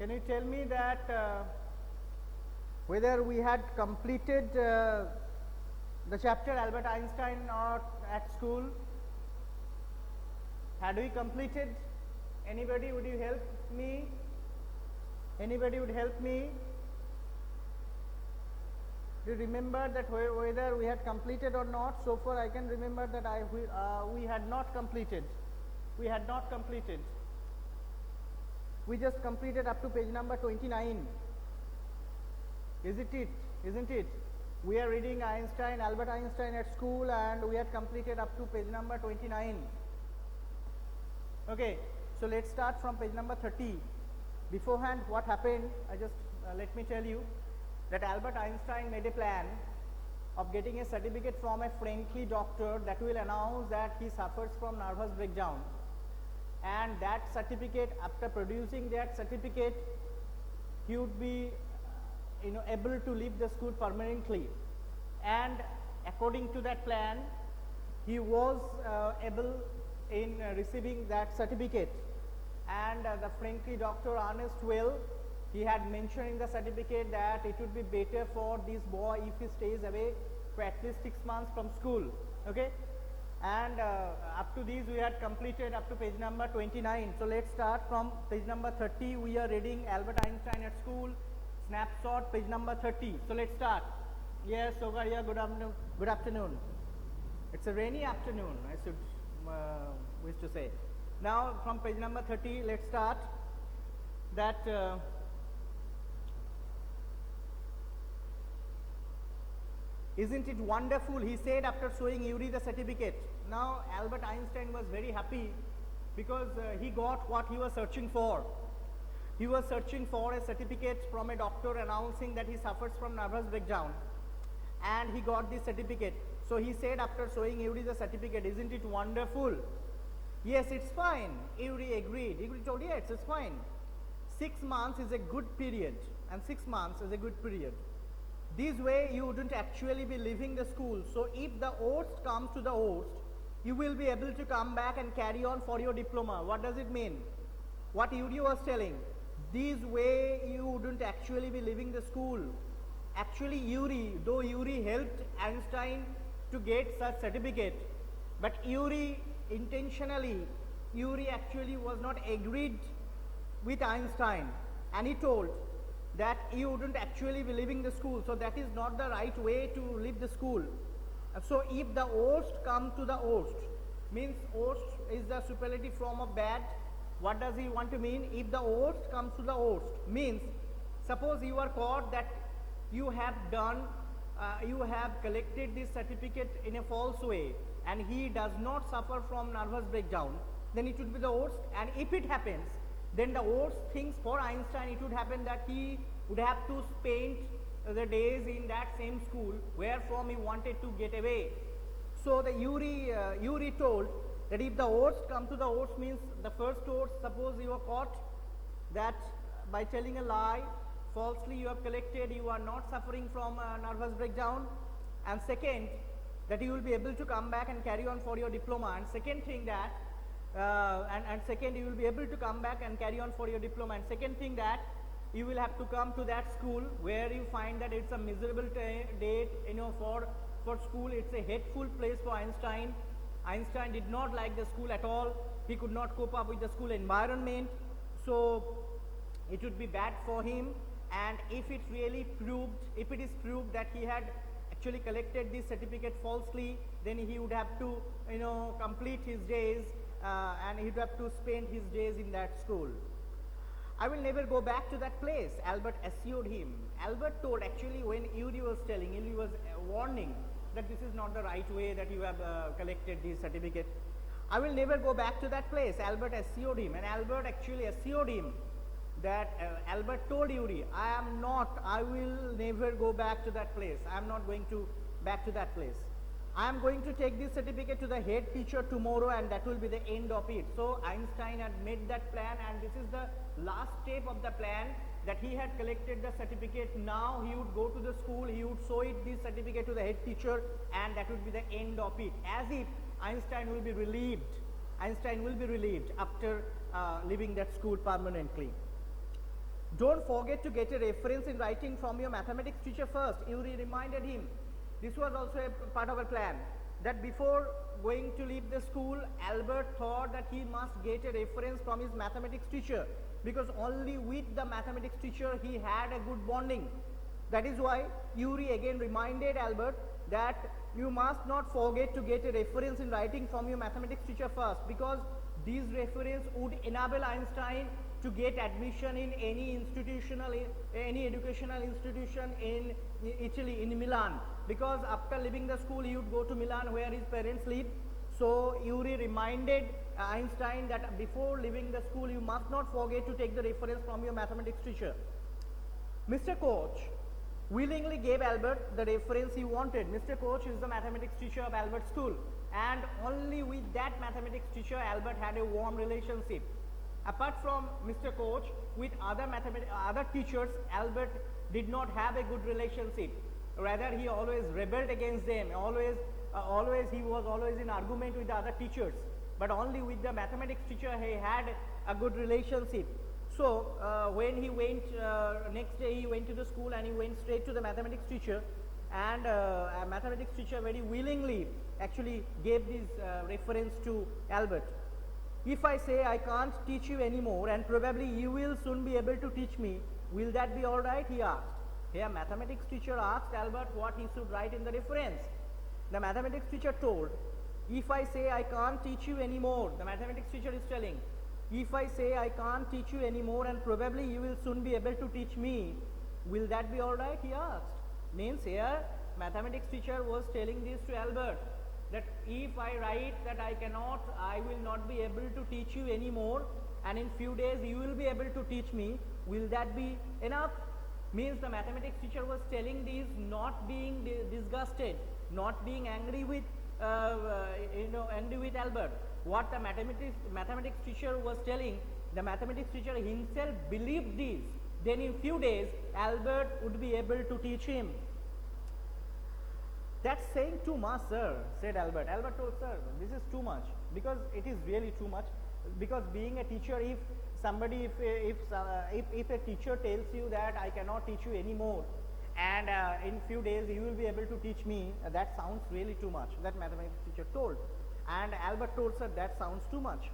can you tell me that whether we had completed the chapter Albert Einstein or at school? Had we completed? Anybody, would you help me? Anybody would help me? Do you remember that whether we had completed or not? So far I can remember that we had not completed. We had not completed. We just completed up to page number 29. Isn't it? We are reading Albert Einstein at school, and we had completed up to page number 29. Okay, so let's start from page number 30. Beforehand, what happened, I just let me tell you that Albert Einstein made a plan of getting a certificate from a friendly doctor that will announce that he suffers from nervous breakdown, and that certificate, after producing that certificate, he would be able to leave the school permanently. And according to that plan, he was able in receiving that certificate, and the friendly doctor Ernest Well, he had mentioned in the certificate that it would be better for this boy if he stays away for at least 6 months from school. Okay, and up to this we had completed up to page number 29. So let's start from page number 30. We are reading Albert Einstein at school, snapshot, page number 30. So let's start. Yes, Sogaria, good afternoon. It's a rainy afternoon, I should wish to say. Now from page number 30, let's start. That isn't it wonderful, he said after showing Yuri the certificate. Now Albert Einstein was very happy because he got what he was searching for. He was searching for a certificate from a doctor announcing that he suffers from nervous breakdown, and he got this certificate. So he said after showing Yuri the certificate, isn't it wonderful? Yes, it's fine. Yuri agreed. Yuri told, yes, it's fine. 6 months is a good period, and 6 months is a good period. This way you wouldn't actually be leaving the school. So if the worst comes to the worst, you will be able to come back and carry on for your diploma. What does it mean? What Yuri was telling, this way you wouldn't actually be leaving the school. Actually though Yuri helped Einstein to get such certificate, but Yuri actually was not agreed with Einstein, and he told that you wouldn't actually be leaving the school. So that is not the right way to leave the school. So if the worst come to the worst, means worst is the superlative form of bad. What does he want to mean? If the worst comes to the worst, means suppose you are caught that you have collected this certificate in a false way, and he does not suffer from nervous breakdown, then it would be the worst. And if it happens, then the worst things for Einstein, it would happen that he would have to spend the days in that same school where from he wanted to get away. So the Yuri told that if the worst come to the worst, means the first worst, suppose you are caught that by telling a lie, falsely you have collected, you are not suffering from nervous breakdown, and second, that you will be able to come back and carry on for your diploma, and second thing that second, you will be able to come back and carry on for your diploma, and second thing that you will have to come to that school where you find that it's a miserable date, for school. It's a hateful place for Einstein. Einstein did not like the school at all. He could not cope up with the school environment, so it would be bad for him. And if it is proved that he had actually collected this certificate falsely, then he would have to complete his days, and he would have to spend his days in that school. I will never go back to that place, Albert assured him. Albert told, actually when Yuri was warning that this is not the right way that you have collected this certificate. I will never go back to that place, Albert assured him. And Albert actually assured him that Albert told Yuri, I will never go back to that place. I am not going to back to that place. I am going to take this certificate to the head teacher tomorrow, and that will be the end of it. So Einstein had made that plan, and this is the last step of the plan, that he had collected the certificate. Now he would go to the school, he would show this certificate to the head teacher, and that would be the end of it. As if Einstein will be relieved. Einstein will be relieved after leaving that school permanently. Don't forget to get a reference in writing from your mathematics teacher first. Yuri reminded him. This was also a part of a plan, that before going to leave the school, Albert thought that he must get a reference from his mathematics teacher, because only with the mathematics teacher he had a good bonding. That is why Yuri again reminded Albert that you must not forget to get a reference in writing from your mathematics teacher first, because these reference would enable Einstein to get admission in any any educational institution in Italy, in Milan, because after leaving the school he would go to Milan where his parents live. So Yuri reminded Einstein that before leaving the school you must not forget to take the reference from your mathematics teacher. Mr. Koch willingly gave Albert the reference he wanted. Mr. Koch is the mathematics teacher of Albert's school, and only with that mathematics teacher Albert had a warm relationship. Apart from Mr. Koch, with other teachers, Albert did not have a good relationship. Rather, he always rebelled against them. He was always in argument with the other teachers. But only with the mathematics teacher he had a good relationship. So when he went next day, he went to the school and he went straight to the mathematics teacher, and a mathematics teacher very willingly actually gave this reference to Albert. If I say I can't teach you anymore and probably you will soon be able to teach me, will that be all right? He asked. Here mathematics teacher asked Albert what he should write in the reference. The mathematics teacher told, if I say I can't teach you anymore, the mathematics teacher is telling, if I say I can't teach you anymore and probably you will soon be able to teach me, will that be all right? He asked. Means here mathematics teacher was telling this to Albert, that if I write that I will not be able to teach you anymore, and in few days you will be able to teach me, will that be enough? Means the mathematics teacher was telling this not being disgusted, not being angry with angry with Albert. What the mathematics teacher was telling, the mathematics teacher himself believed this. Then in few days Albert would be able to teach him. That's saying too much, sir, said Albert. Albert told, sir, this is too much, because it is really too much. Because being a teacher, if a teacher tells you that I cannot teach you anymore, and in few days you will be able to teach me, that sounds really too much. That mathematics teacher told, and Albert told, sir, that sounds too much.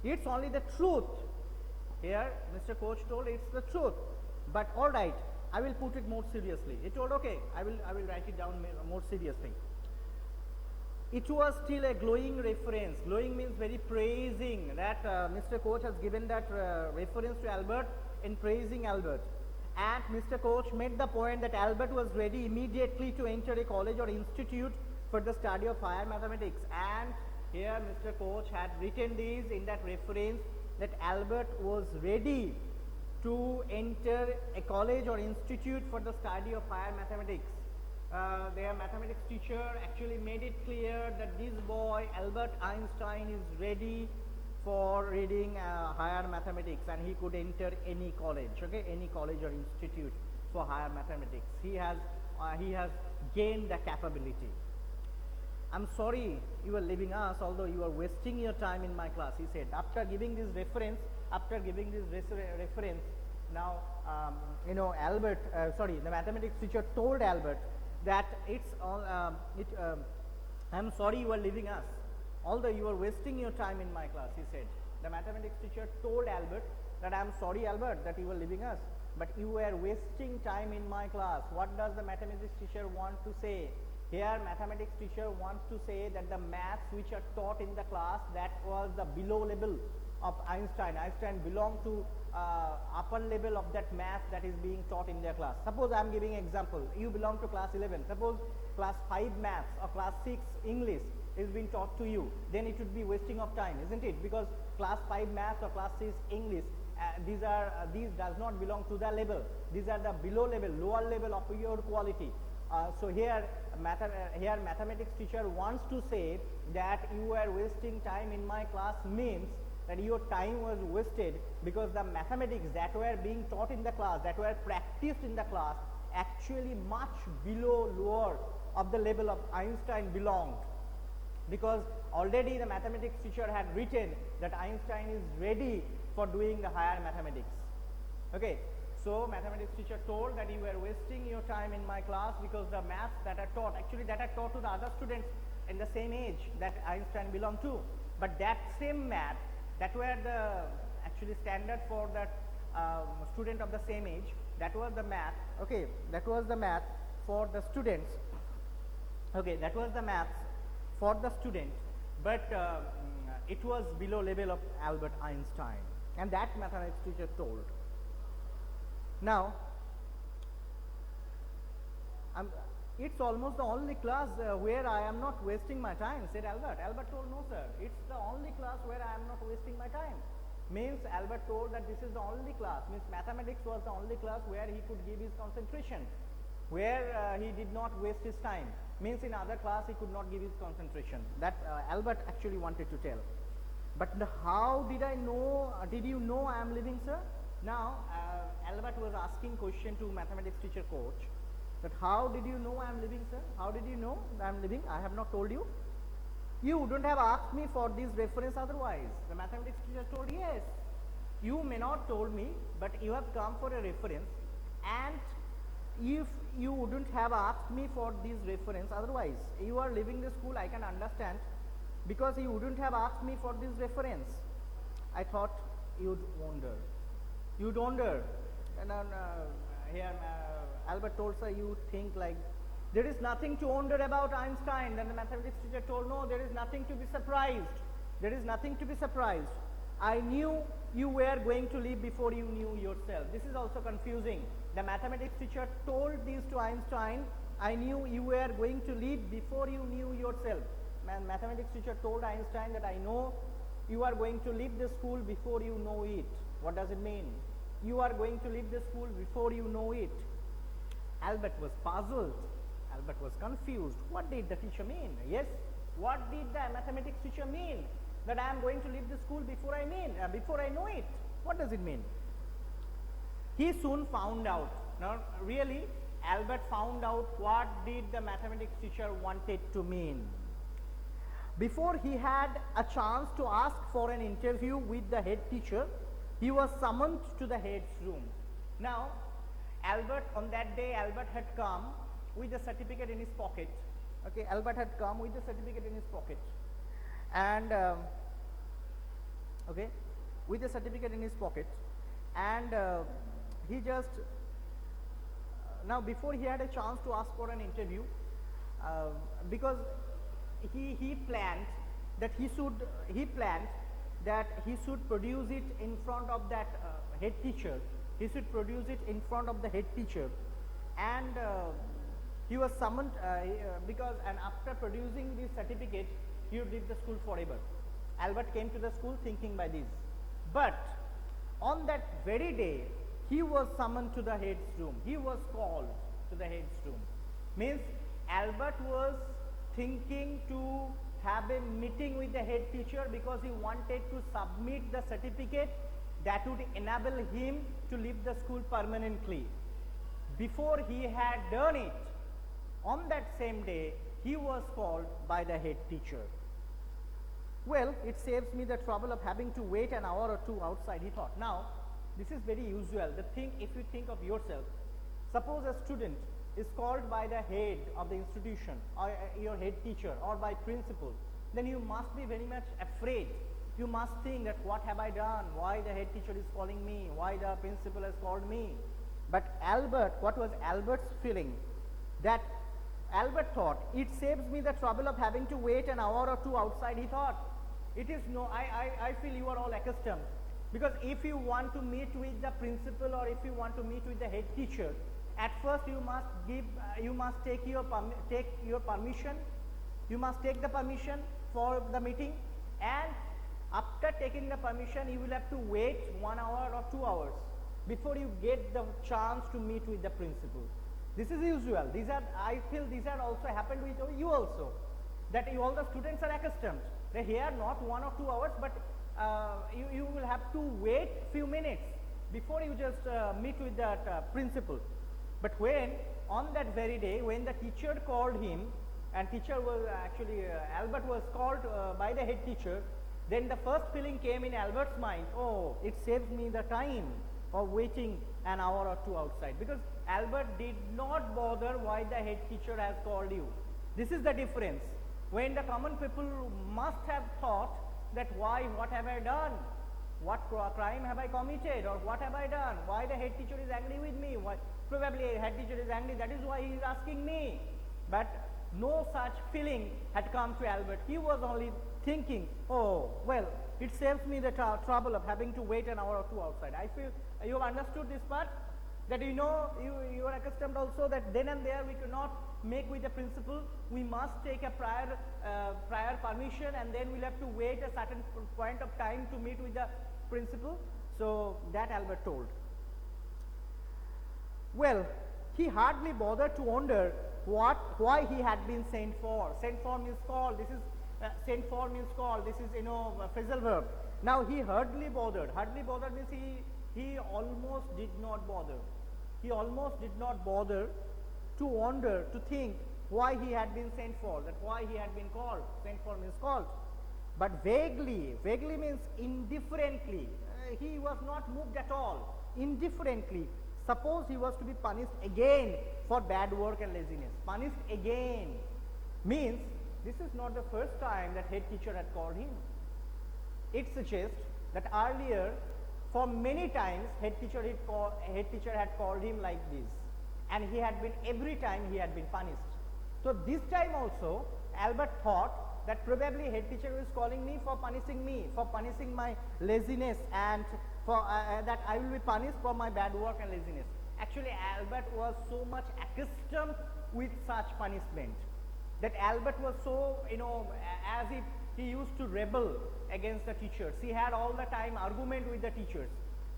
It's only the truth. Here, Mr. Koch told, it's the truth. But all right, I will put it more seriously. He told, okay, I will write it down more seriously. It was still a glowing reference. Glowing means very praising, that Mr. Koch has given that reference to Albert in praising Albert. And Mr. Koch made the point that Albert was ready immediately to enter a college or institute for the study of higher mathematics. And here Mr. Koch had written this in that reference, that Albert was ready to enter a college or institute for the study of higher mathematics. Their mathematics teacher actually made it clear that this boy Albert Einstein is ready for reading higher mathematics, and he could enter any college, okay, any college or institute for higher mathematics. He has gained the capability. I'm sorry you are leaving us, although you are wasting your time in my class, he said. After giving this reference, now Albert, the mathematics teacher told Albert that it's all, I'm sorry you are leaving us, although you are wasting your time in my class, he said. The mathematics teacher told Albert that I'm sorry, Albert, that you are leaving us, but you were wasting time in my class. What does the mathematics teacher want to say? Here mathematics teacher wants to say that the maths which are taught in the class, that was the below level of Einstein. Einstein belonged to upper level of that math that is being taught in their class. Suppose I am giving an example. You belong to class 11. Suppose class 5 maths or class 6 English is being taught to you. Then it would be wasting of time, isn't it? Because class 5 maths or class 6 English, these does not belong to the level. These are the below level, lower level of your quality. So here mathematics teacher wants to say that you are wasting time in my class, means that your time was wasted, because the mathematics that were being taught in the class, that were practiced in the class, actually much below, lower of the level of Einstein belonged, because already the mathematics teacher had written that Einstein is ready for doing the higher mathematics. Okay, So mathematics teacher told that you were wasting your time in my class because the maths that are taught, actually that are taught to the other students in the same age that Einstein belonged to. But that same math, that were the actually standard for that student of the same age, that was the math, okay, that was the math for the students, okay, that was the maths for the student, but it was below level of Albert Einstein, and that mathematics teacher told. Now, it's almost the only class where I am not wasting my time, said Albert. Albert told, no sir, it's the only class where I am not wasting my time. Means Albert told that this is the only class, means mathematics was the only class where he could give his concentration, where he did not waste his time. Means in other class he could not give his concentration. That Albert actually wanted to tell. But how did I know, did you know I am living, sir? Now, Albert was asking question to mathematics teacher coach that how did you know I am living, sir? How did you know I am living? I have not told you. You wouldn't have asked me for this reference otherwise. The mathematics teacher told, yes, you may not told me, but you have come for a reference, and if you wouldn't have asked me for this reference otherwise, you are leaving the school, I can understand, because you wouldn't have asked me for this reference. I thought you'd wonder. You'd wonder. And then here Albert told, sir, you think like, there is nothing to wonder about Einstein. Then the mathematics teacher told, no, there is nothing to be surprised. There is nothing to be surprised. I knew you were going to leave before you knew yourself. This is also confusing. The mathematics teacher told this to Einstein, I knew you were going to leave before you knew yourself. Mathematics teacher told Einstein that I know you are going to leave the school before you know it. What does it mean? You are going to leave the school before you know it. Albert was puzzled. Albert was confused. What did the teacher mean? Yes, what did the mathematics teacher mean? That I am going to leave the school before I know it. What does it mean? He soon found out. Now, really, Albert found out what did the mathematics teacher wanted to mean. Before he had a chance to ask for an interview with the head teacher, he was summoned to the head's room. Now, Albert, on that day, Albert had come with the certificate in his pocket. Okay, Albert had come with the certificate in his pocket, and okay, with the certificate in his pocket, and he just now before he had a chance to ask for an interview, because he planned that he should produce it in front of that head teacher. He should produce it in front of the head teacher, and he was summoned because, and after producing this certificate, he would leave the school forever. Albert came to the school thinking by this, but on that very day, he was summoned to the head's room. He was called to the head's room. Means Albert was thinking to have a meeting with the head teacher because he wanted to submit the certificate that would enable him to leave the school permanently. Before he had done it, on that same day, he was called by the head teacher. Well, it saves me the trouble of having to wait an hour or two outside, he thought. Now, this is very usual. The thing, if you think of yourself, suppose a student is called by the head of the institution, or your head teacher, or by principal, then you must be very much afraid. You must think that what have I done? Why the head teacher is calling me? Why the principal has called me? But Albert, what was Albert's feeling? That Albert thought, it saves me the trouble of having to wait an hour or two outside, he thought. It is no, I feel you are all accustomed. Because if you want to meet with the principal or if you want to meet with the head teacher, at first you must give, you must take your permission. You must take the permission for the meeting, and after taking the permission, you will have to wait 1 hour or 2 hours before you get the chance to meet with the principal. This is usual. These are, I feel these are also happened with you also. That all the students are accustomed. They hear not 1 or 2 hours, but you will have to wait few minutes before you just meet with that principal. But when on that very day, when the teacher called him, and teacher was actually Albert was called by the head teacher, then the first feeling came in Albert's mind, oh, it saves me the time of waiting an hour or two outside, because Albert did not bother why the head teacher has called you. This is the difference. When the common people must have thought that why, what have I done? What crime have I committed, or what have I done? Why the head teacher is angry with me? Why? Probably head teacher is angry, that is why he is asking me. But no such feeling had come to Albert. He was only thinking, oh, well, it saves me the trouble of having to wait an hour or two outside. I feel you have understood this part, that you know, you are accustomed also that then and there we cannot make with the principal. We must take a prior permission, and then we'll have to wait a certain point of time to meet with the principal. So that Albert told. Well, he hardly bothered to wonder why he had been sent for. Sent for means called. This is sent for means called. This is, a phrasal verb. Now he hardly bothered. Hardly bothered means he almost did not bother. He almost did not bother to wonder, to think why he had been sent for, that why he had been called. Sent for means called. But vaguely means indifferently. He was not moved at all. Indifferently. Suppose he was to be punished again for bad work and laziness. Punished again means this is not the first time that head teacher had called him. It suggests that earlier, for many times, head teacher had called him like this, and he had been, every time he had been punished. So this time also, Albert thought that probably head teacher was calling me, for punishing my laziness, and for that I will be punished for my bad work and laziness. Actually, Albert was so much accustomed with such punishment that Albert was so, as if he used to rebel against the teachers. He had all the time argument with the teachers,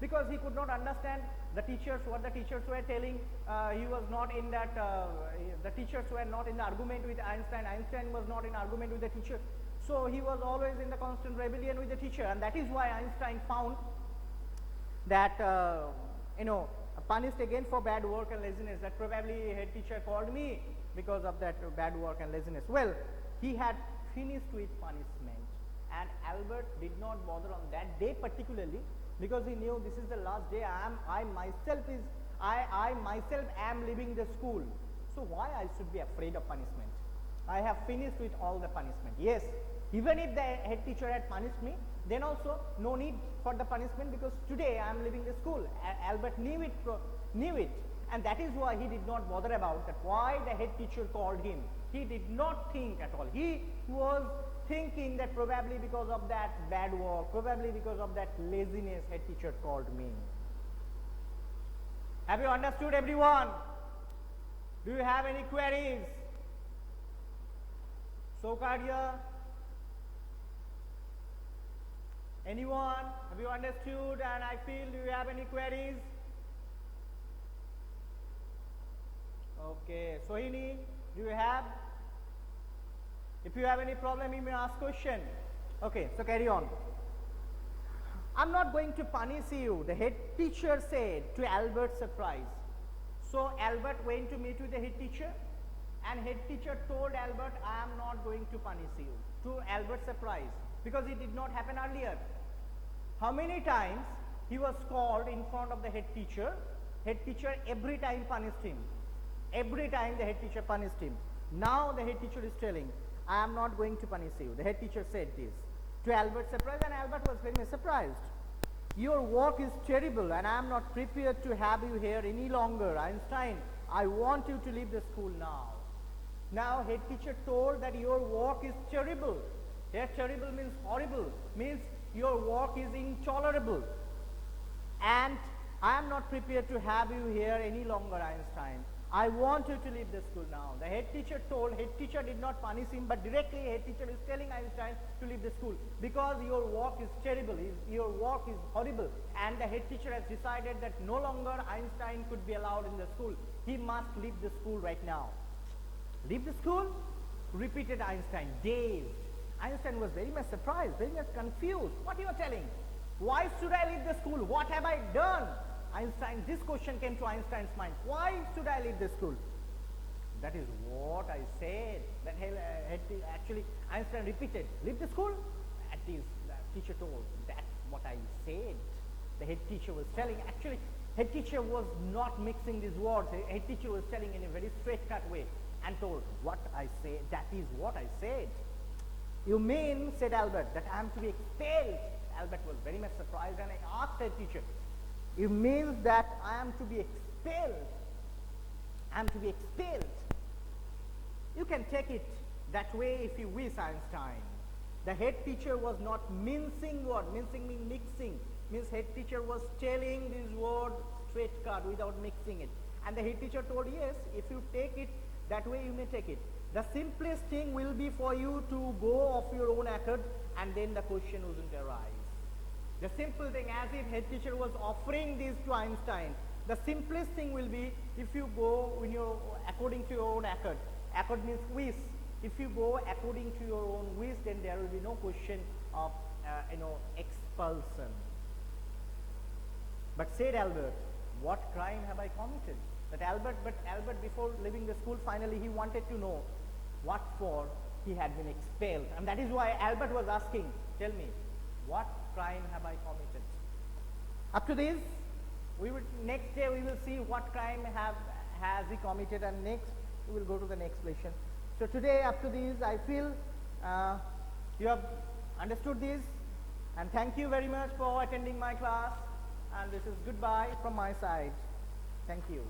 because he could not understand the teachers, what the teachers were telling. He was not in that, the teachers were not in the argument with Einstein. Einstein was not in argument with the teacher. So he was always in the constant rebellion with the teacher, and that is why Einstein found that, punished again for bad work and laziness, that probably head teacher called me because of that bad work and laziness. Well, he had finished with punishment, and Albert did not bother on that day particularly, because he knew this is the last day. I myself am leaving the school. So why I should be afraid of punishment? I have finished with all the punishment. Yes, even if the head teacher had punished me, then also no need for the punishment, because today I am leaving the school. Albert knew it, and that is why he did not bother about that why the head teacher called him. He did not think at all. He was thinking that probably because of that bad work, probably because of that laziness, head teacher called me. Have you understood, everyone? Do you have any queries? Sokarya? Anyone? Have you understood? And I feel, do you have any queries? Okay, Sohini, do you have? If you have any problem, you may ask question. Okay, so carry on. I'm not going to punish you, the head teacher said, to Albert's surprise. So Albert went to meet with the head teacher, and head teacher told Albert, I am not going to punish you, to Albert's surprise, because it did not happen earlier. How many times he was called in front of the head teacher every time punished him. Every time the head teacher punished him. Now the head teacher is telling, I am not going to punish you. The head teacher said this to Albert's surprise, and Albert was very much surprised. Your work is terrible, and I am not prepared to have you here any longer. Einstein, I want you to leave the school now. Now head teacher told that your work is terrible. Here terrible means horrible, means your work is intolerable, and I am not prepared to have you here any longer, Einstein. I want you to leave the school now. The head teacher did not punish him, but directly head teacher is telling Einstein to leave the school, because your work is terrible, your work is horrible, and the head teacher has decided that no longer Einstein could be allowed in the school. He must leave the school right now. Leave the school? Repeated Einstein, dazed. Einstein was very much surprised, very much confused. What you are telling? Why should I leave the school? What have I done? Einstein, this question came to Einstein's mind. Why should I leave the school? That is what I said. That actually Einstein repeated, leave the school? At least the teacher told, that's what I said. The head teacher was telling, actually Head teacher was not mixing these words. Head teacher was telling in a very straight cut way and told, what I say, that is what I said. You mean, said Albert, that I am to be expelled? Albert was very much surprised and I asked head teacher, you mean that I am to be expelled? I am to be expelled. You can take it that way if you wish, Einstein. The head teacher was not mincing word. Mincing means mixing. Means head teacher was telling this word straight cut without mixing it. And the head teacher told, yes, if you take it that way, you may take it. The simplest thing will be for you to go of your own accord and then the question wouldn't arise. The simple thing, as if head teacher was offering this to Einstein, the simplest thing will be if you go in according to your own accord. Accord means wish. If you go according to your own wish, then there will be no question of expulsion. But said Albert, what crime have I committed? But Albert, before leaving the school, finally he wanted to know what for he had been expelled. And that is why Albert was asking, tell me, what crime have I committed? Up to this, next day we will see what crime has he committed, and next we will go to the next lesson. So today, up to this, I feel you have understood this, and thank you very much for attending my class, and this is goodbye from my side. Thank you.